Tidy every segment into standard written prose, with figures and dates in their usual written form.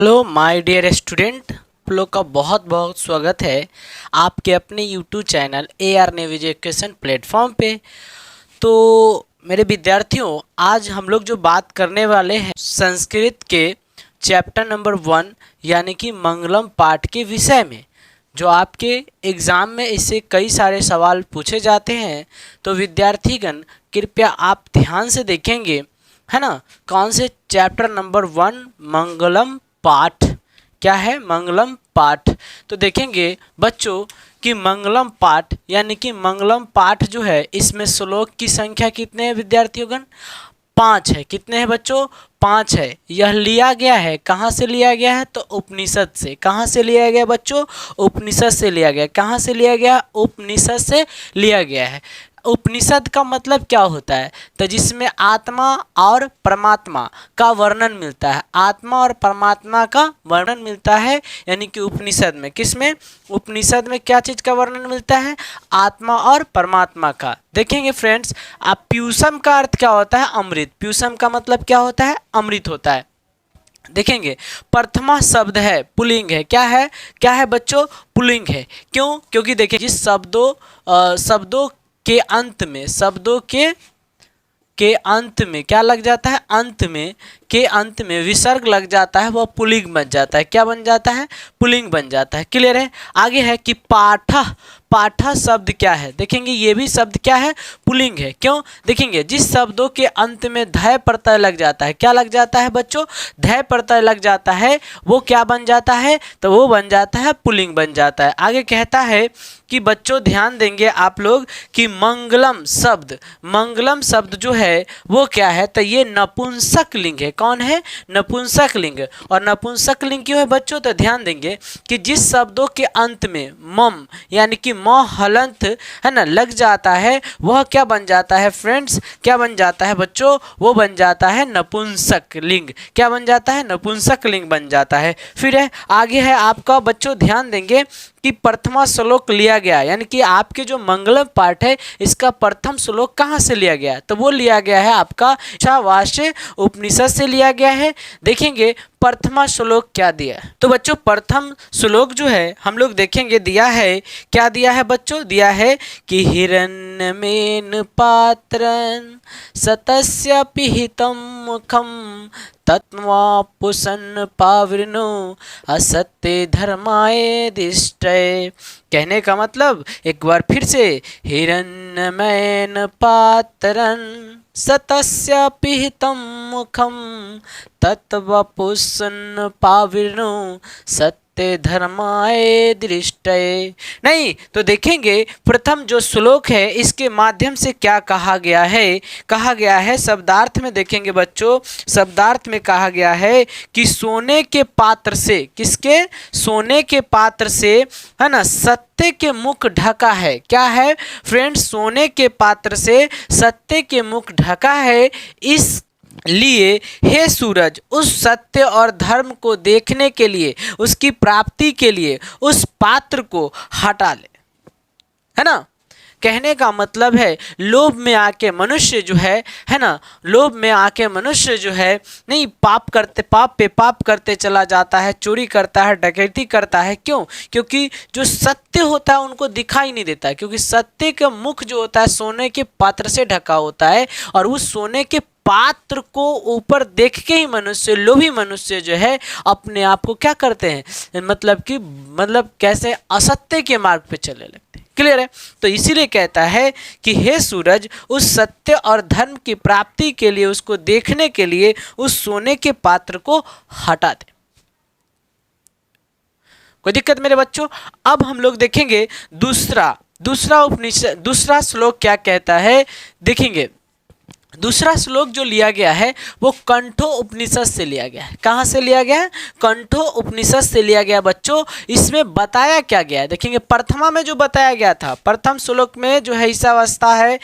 Hello my dear student, आप लोग का बहुत बहुत स्वागत है आपके अपने यूट्यूब चैनल AR नेविज एजुकेशन प्लेटफॉर्म पे। तो मेरे विद्यार्थियों, आज हम लोग जो बात करने वाले हैं संस्कृत के चैप्टर नंबर 1 यानी कि मंगलम पाठ के विषय में, जो आपके एग्ज़ाम में इससे कई सारे सवाल पूछे जाते हैं। तो विद्यार्थीगण कृपया आप ध्यान से देखेंगे, है ना। कौन से चैप्टर नंबर 1 मंगलम पाठ, क्या है मंगलम पाठ। तो देखेंगे बच्चों कि मंगलम पाठ यानी कि मंगलम पाठ जो है, इसमें श्लोक की संख्या कितने हैं विद्यार्थियों? 5 है। कितने हैं बच्चों? 5 है। यह लिया गया है, कहाँ से लिया गया है? तो उपनिषद से। कहाँ से लिया गया बच्चों? उपनिषद से लिया गया। कहाँ से लिया गया? उपनिषद से लिया गया है। उपनिषद का मतलब क्या होता है? तो जिसमें आत्मा और परमात्मा का वर्णन मिलता है। आत्मा और परमात्मा का वर्णन मिलता है यानी कि उपनिषद में। किसमें? उपनिषद में क्या चीज़ का वर्णन मिलता है? आत्मा और परमात्मा का। देखेंगे फ्रेंड्स, आप प्यूसम का अर्थ क्या होता है? अमृत। प्यूसम का मतलब क्या होता है? अमृत होता है। देखेंगे प्रथमा शब्द है, पुल्लिंग है। क्या है? क्या है बच्चों? पुल्लिंग है। क्यों? क्योंकि देखिए जिस शब्दों के अंत में, शब्दों के अंत में क्या लग जाता है? अंत में विसर्ग लग जाता है, वह पुल्लिंग बन जाता है। क्या बन जाता है? पुल्लिंग बन जाता है। क्लियर है? आगे है कि पाठः। पाठः शब्द क्या है? देखेंगे ये भी शब्द क्या है? पुल्लिंग है। क्यों? देखेंगे जिस शब्दों के अंत में धय प्रत्यय लग जाता है, क्या लग जाता है बच्चों? धय प्रत्यय लग जाता है, वो क्या बन जाता है? तो वो बन जाता है पुल्लिंग बन जाता है। आगे कहता है कि बच्चों ध्यान देंगे आप लोग कि मंगलम शब्द जो है वो क्या है? तो ये नपुंसक लिंग है। कौन है? नपुंसक लिंग। और नपुंसक लिंग क्यों है बच्चों? तो ध्यान देंगे कि जिस शब्दों के अंत में मम यानी कि म हलंत है ना लग जाता है, वह क्या बन जाता है फ्रेंड्स? क्या बन जाता है बच्चों? वो बन जाता है नपुंसक लिंग। क्या बन जाता है? नपुंसक लिंग बन जाता है। फिर है आगे है आपका बच्चों, ध्यान देंगे कि प्रथमा श्लोक लिया गया, यानी कि आपके जो मंगलम पाठ है इसका प्रथम श्लोक कहाँ से लिया गया? तो वो लिया गया है आपका ईशावास्य उपनिषद से लिया गया है। देखेंगे प्रथमा श्लोक क्या दिया है। तो बच्चों प्रथम श्लोक जो है हम लोग देखेंगे दिया है, क्या दिया है बच्चों? दिया है कि हिरण्यमेन पात्रं सतस्य पिहितं मुखम तत्वापुसन पावृणो असत्य धर्माय दिष्टय। कहने का मतलब एक बार फिर से, हिरण्यमेन पात्रं सतस्य पिहितं मुखम तत्वपुसन पावृणो सत्य धर्माय दृष्टये। नहीं तो देखेंगे प्रथम जो श्लोक है इसके माध्यम से क्या कहा गया है? कहा गया है शब्दार्थ में। देखेंगे बच्चों शब्दार्थ में कहा गया है कि सोने के पात्र से, किसके? सोने के पात्र से, है ना, सत्य के मुख ढका है। क्या है फ्रेंड्स? सोने के पात्र से सत्य के मुख ढका है। इस लिए हे सूरज, उस सत्य और धर्म को देखने के लिए, उसकी प्राप्ति के लिए उस पात्र को हटा ले। है ना? कहने का मतलब है लोभ में आके मनुष्य जो है ना, लोभ में आके मनुष्य जो है नहीं पाप पे पाप करते चला जाता है, चोरी करता है, डकैती करता है। क्यों? क्योंकि जो सत्य होता है उनको दिखाई नहीं देता, क्योंकि सत्य का मुख जो होता है सोने के पात्र से ढका होता है। और उस सोने के पात्र को ऊपर देख के ही मनुष्य, लोभी मनुष्य जो है अपने आप को क्या करते हैं? मतलब कैसे असत्य के मार्ग पे चलने लगते हैं। क्लियर है? तो इसीलिए कहता है कि हे सूरज, उस सत्य और धर्म की प्राप्ति के लिए, उसको देखने के लिए उस सोने के पात्र को हटा दे। कोई दिक्कत मेरे बच्चों? अब हम लोग देखेंगे दूसरा श्लोक क्या कहता है। देखेंगे दूसरा श्लोक जो लिया गया है वो कंठो उपनिषद से लिया गया है। कहाँ से लिया गया है? कंठो उपनिषद से लिया गया बच्चों। इसमें बताया क्या गया है? देखेंगे प्रथमा में जो बताया गया था, प्रथम श्लोक में जो है ईशावास्या है,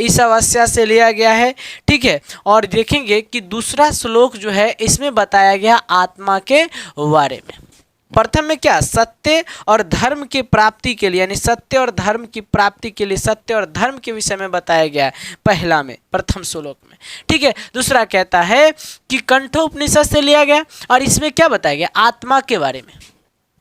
ईशावास्या से लिया गया है। ठीक है? और देखेंगे कि दूसरा श्लोक जो है इसमें बताया गया आत्मा के बारे में। प्रथम में क्या, सत्य और धर्म की प्राप्ति के लिए, यानी सत्य और धर्म की प्राप्ति के लिए सत्य और धर्म के विषय में बताया गया है पहला में, प्रथम श्लोक में। ठीक है, दूसरा कहता है कि कंठोपनिषद से लिया गया और इसमें क्या बताया गया, आत्मा के बारे में।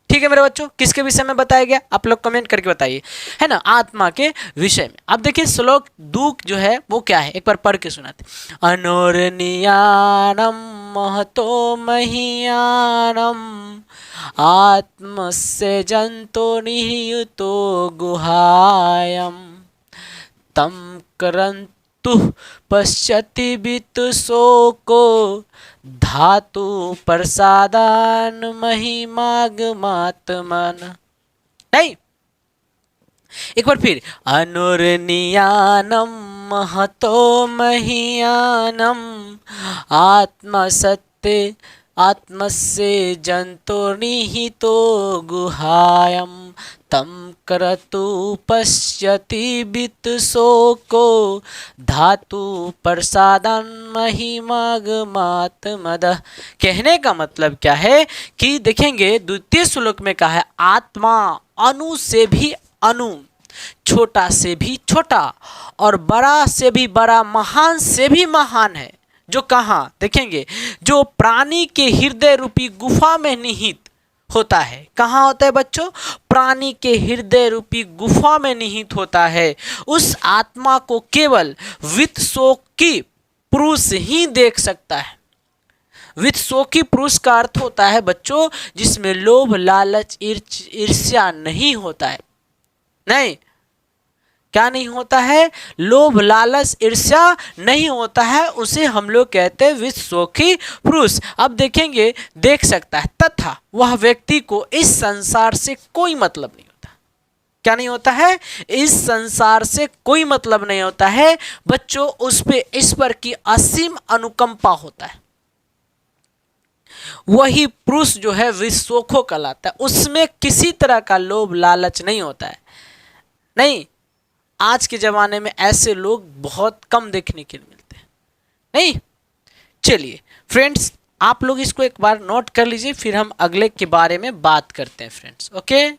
ठीक है मेरे बच्चों, किसके विषय में बताया गया, आप लोग कमेंट करके बताइए, है ना, आत्मा के विषय में। अब देखिए श्लोक 2 जो है वो क्या है, एक बार पढ़ के सुनाते। अनोरनियानम महतो महीयानम आत्मस्य जंतो निहितो गुहायम तम करन्तु पश्यति वित्तशोको धातु प्रसादान महिमागमात्मन। नहीं, एक बार फिर, अनुरनियानम महतो महीयानम आत्मसत्य आत्मस्य जंतोर्निहितो गुहायम तम करतु पश्यति वित्तशोको धातु प्रसादन महिमागमात्मदः। कहने का मतलब क्या है कि देखेंगे द्वितीय श्लोक में कहा है आत्मा अणु से भी अणु, छोटा से भी छोटा और बड़ा से भी बड़ा, महान से भी महान है, जो कहाँ देखेंगे, जो प्राणी के हृदय रूपी गुफा में निहित होता है। कहाँ होता है बच्चों, प्राणी के हृदय रूपी गुफा में निहित होता है। उस आत्मा को केवल वित्तशोकी पुरुष ही देख सकता है। वित्तशोकी पुरुष का अर्थ होता है बच्चों जिसमें लोभ लालच ईर्ष्या नहीं होता है। नहीं, क्या नहीं होता है, लोभ लालच ईर्ष्या नहीं होता है, उसे हम लोग कहते हैं वित्तशोकी पुरुष। अब देखेंगे, देख सकता है, तथा वह व्यक्ति को इस संसार से कोई मतलब नहीं होता। क्या नहीं होता है, इस संसार से कोई मतलब नहीं होता है बच्चों, उस पे ईश्वर की असीम अनुकंपा होता है। वही पुरुष जो है वित्तशोको कहलाता है, उसमें किसी तरह का लोभ लालच नहीं होता है। नहीं, आज के ज़माने में ऐसे लोग बहुत कम देखने के लिए मिलते हैं। नहीं, चलिए फ्रेंड्स, आप लोग इसको एक बार नोट कर लीजिए, फिर हम अगले के बारे में बात करते हैं फ्रेंड्स। ओके,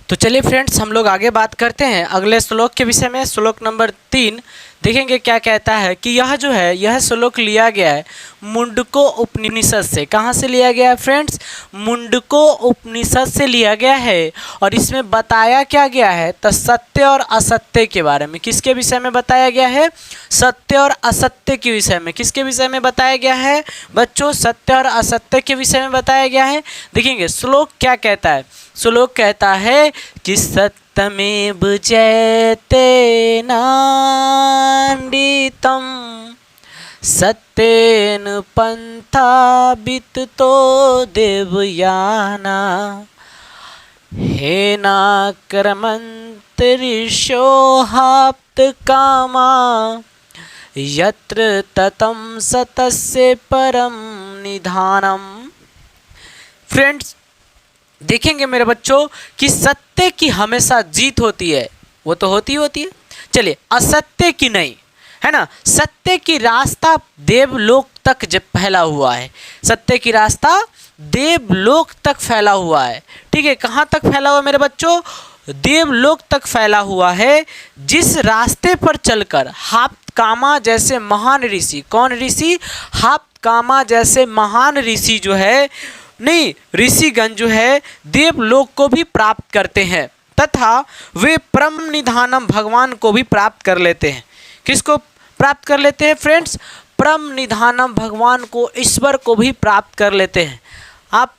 तो चलिए फ्रेंड्स, हम लोग आगे बात करते हैं अगले श्लोक के विषय में। श्लोक नंबर 3 देखेंगे क्या कहता है कि यह जो है, यह श्लोक लिया गया है मुंडको उपनिषद से। कहाँ से लिया गया है फ्रेंड्स, मुंडको उपनिषद से लिया गया है। और इसमें बताया क्या गया है, तो सत्य और असत्य के बारे में। किसके विषय में बताया गया है, सत्य और असत्य के विषय में। किसके विषय में बताया गया है बच्चों, सत्य और असत्य के विषय में बताया गया है। देखेंगे श्लोक क्या कहता है, श्लोक कहता है कि सत्यमेव जयते नान्दितं सत्येन पंथा विततो देवयाना हेनाक्रमन्तरिषोहाप्त कामा यत्र ततं सतस्य परम निधानम। फ्रेंड्स देखेंगे मेरे बच्चों कि सत्य की हमेशा जीत होती है, वो तो होती है। चलिए, असत्य की नहीं, है ना। सत्य की रास्ता देवलोक तक जब फैला हुआ है, सत्य की रास्ता देवलोक तक फैला हुआ है। ठीक है, कहाँ तक फैला हुआ मेरे बच्चों, देवलोक तक फैला हुआ है। जिस रास्ते पर चलकर हाप्तकामा जैसे महान ऋषि, कौन ऋषि, हाप्तकामा जैसे महान ऋषि जो है, नहीं ऋषिगण जो है देवलोक को भी प्राप्त करते हैं, तथा वे परम निधानम भगवान को भी प्राप्त कर लेते हैं। किसको प्राप्त कर लेते हैं फ्रेंड्स, परम निधानम भगवान को, ईश्वर को भी प्राप्त कर लेते हैं। आप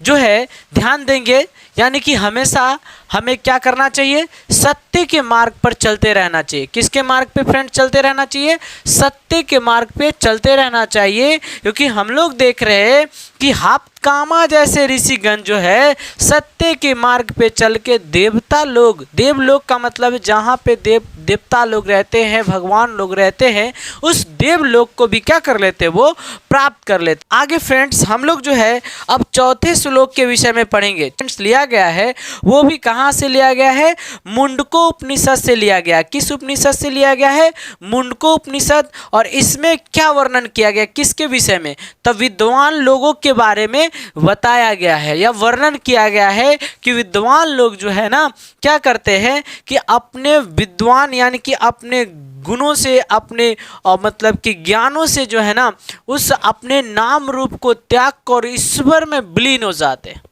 जो है ध्यान देंगे, यानी कि हमेशा हमें क्या करना चाहिए, सत्य के मार्ग पर चलते रहना चाहिए। किसके मार्ग पे फ्रेंड चलते रहना चाहिए, सत्य के मार्ग पे चलते रहना चाहिए। क्योंकि हम लोग देख रहे हैं कि हाप्तकामा जैसे ऋषिगण जो है सत्य के मार्ग पे चल के देवता लोग, देवलोक का मतलब जहाँ पे देवता लोग रहते हैं, भगवान लोग रहते हैं, उस देवलोक को भी क्या कर लेते, वो प्राप्त कर लेते। आगे फ्रेंड्स हम लोग जो है अब चौथे श्लोक के विषय में पढ़ेंगे। फ्रेंड्स लिया गया है, वो भी कहाँ से लिया गया है, मुंडको उपनिषद से लिया गया। किस उपनिषद से लिया गया है, मुंडको उपनिषद। और इसमें क्या वर्णन किया गया, किसके विषय में, तब विद्वान लोगों के के बारे में बताया गया है या वर्णन किया गया है कि विद्वान लोग जो है ना क्या करते हैं कि अपने विद्वान यानी कि अपने गुणों से अपने मतलब कि ज्ञानों से जो है ना उस अपने नाम रूप को त्याग कर ईश्वर में विलीन हो जाते हैं।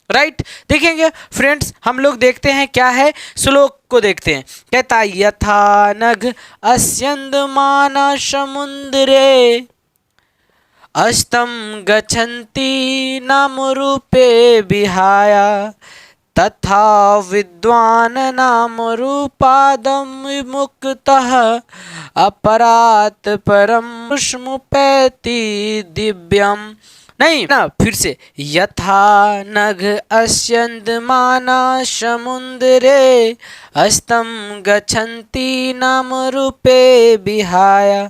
राइट, देखेंगे फ्रेंड्स, हम लोग देखते हैं क्या है, श्लोक को देखते हैं। कहता है यथा नघ अस्यन्दमाना समुद्रे अस्तम गच्छन्ति नाम रूपे विहाय तथा विद्वान नाम रूपादम विमुक्तः अपरात परम पुष्मुपैति दिव्यम। नहीं ना, फिर से यथा नघ अस्यन्दमाना समुद्रे अस्तम गच्छन्ति नाम रूपे विहाय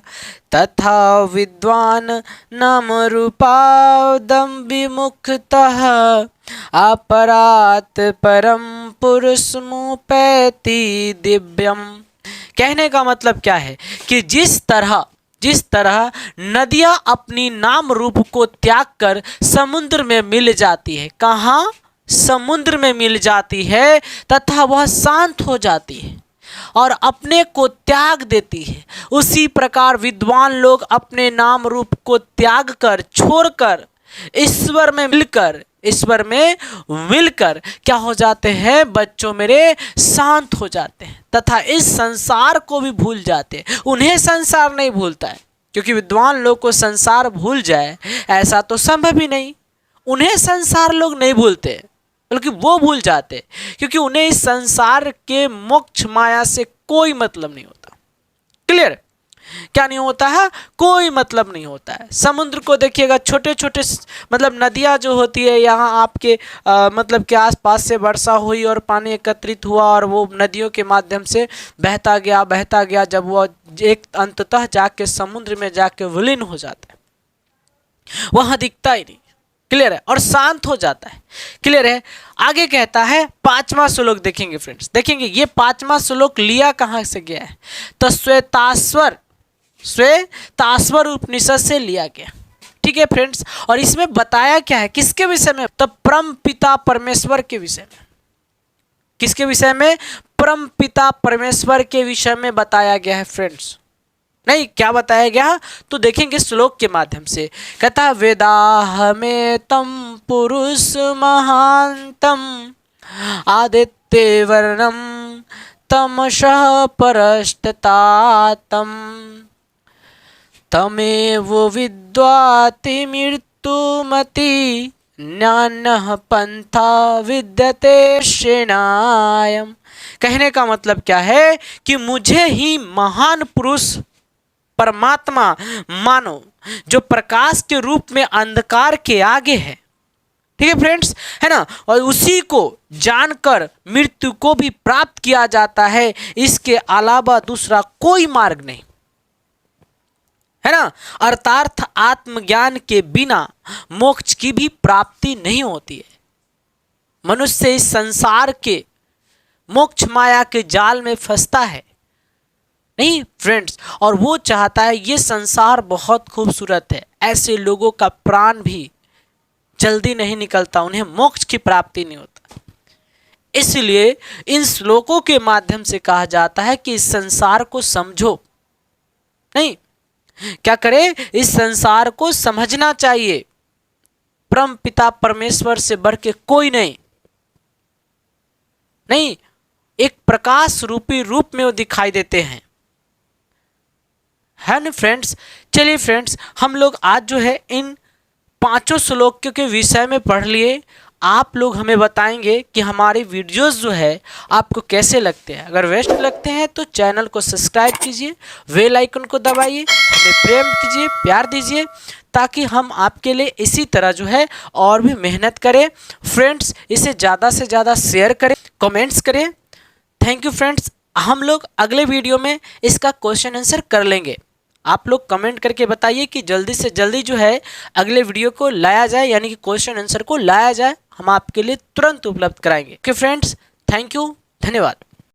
तथा विद्वान नाम रूपादम विमुक्तः अपरात परम पुरुषमुपैति दिव्यम। कहने का मतलब क्या है कि जिस तरह नदियां अपनी नाम रूप को त्याग कर समुद्र में मिल जाती है, कहाँ? समुद्र में मिल जाती है, तथा वह शांत हो जाती है और अपने को त्याग देती है। उसी प्रकार विद्वान लोग अपने नाम रूप को त्याग कर छोड़कर ईश्वर में मिलकर क्या हो जाते हैं बच्चों मेरे? शांत हो जाते हैं तथा इस संसार को भी भूल जाते हैं। उन्हें संसार नहीं भूलता है, क्योंकि विद्वान लोग को संसार भूल जाए ऐसा तो संभव ही नहीं। उन्हें संसार लोग नहीं भूलते, बल्कि वो भूल जाते, क्योंकि उन्हें इस संसार के मोक्ष माया से कोई मतलब नहीं होता। क्लियर? क्या नहीं होता है? कोई मतलब नहीं होता है। समुद्र को देखिएगा, छोटे छोटे मतलब नदियाँ जो होती है यहाँ आपके मतलब के आसपास से वर्षा हुई और पानी एकत्रित हुआ और वो नदियों के माध्यम से बहता गया, जब वो एक अंततः जाके समुद्र में जाके विलीन हो जाता है, वहाँ दिखता ही नहीं। क्लियर है? और शांत हो जाता है। क्लियर है? आगे कहता है 5वां श्लोक देखेंगे फ्रेंड्स, देखेंगे ये 5वां श्लोक लिया कहाँ से गया है? तो श्वेताश्वर उपनिषद से लिया गया। ठीक है फ्रेंड्स, और इसमें बताया क्या है, किसके विषय में? तो परम पिता परमेश्वर के विषय में। किसके विषय में? परम पिता परमेश्वर के विषय में बताया गया है फ्रेंड्स। नहीं, क्या बताया गया? तो देखेंगे श्लोक के माध्यम से। कहता वेदाहमेतं पुरुष महांतम आदित्य वर्णम तमसः परष्टतातम तमेव विद्वाति मृत्युमति न्यान्यः पंथा विद्यते शेनायम। कहने का मतलब क्या है कि मुझे ही महान पुरुष परमात्मा मानो, जो प्रकाश के रूप में अंधकार के आगे है। ठीक है फ्रेंड्स, है ना? और उसी को जानकर मृत्यु को भी प्राप्त किया जाता है, इसके अलावा दूसरा कोई मार्ग नहीं, है ना? अर्थात आत्मज्ञान के बिना मोक्ष की भी प्राप्ति नहीं होती है। मनुष्य इस संसार के मोक्ष माया के जाल में फंसता है नहीं फ्रेंड्स, और वो चाहता है, ये संसार बहुत खूबसूरत है, ऐसे लोगों का प्राण भी जल्दी नहीं निकलता, उन्हें मोक्ष की प्राप्ति नहीं होता। इसलिए इन श्लोकों के माध्यम से कहा जाता है कि इस संसार को समझो। नहीं, क्या करे? इस संसार को समझना चाहिए। परम पिता परमेश्वर से बढ़ के कोई नहीं, एक प्रकाश रूपी रूप में वो दिखाई देते हैं, है ना फ्रेंड्स? चलिए फ्रेंड्स, हम लोग आज जो है इन 5 श्लोकों के विषय में पढ़ लिए। आप लोग हमें बताएंगे कि हमारी वीडियोस जो है आपको कैसे लगते हैं। अगर बेस्ट लगते हैं तो चैनल को सब्सक्राइब कीजिए, बेल आइकन को दबाइए, हमें प्रेम कीजिए, प्यार दीजिए, ताकि हम आपके लिए इसी तरह जो है और भी मेहनत करें। फ्रेंड्स, इसे ज़्यादा से ज़्यादा शेयर करें, कमेंट्स करें। Thank you friends. हम लोग अगले वीडियो में इसका क्वेश्चन आंसर कर लेंगे। आप लोग कमेंट करके बताइए कि जल्दी से जल्दी जो है अगले वीडियो को लाया जाए, यानी कि क्वेश्चन आंसर को लाया जाए, हम आपके लिए तुरंत उपलब्ध कराएंगे। ओके फ्रेंड्स, थैंक यू, धन्यवाद।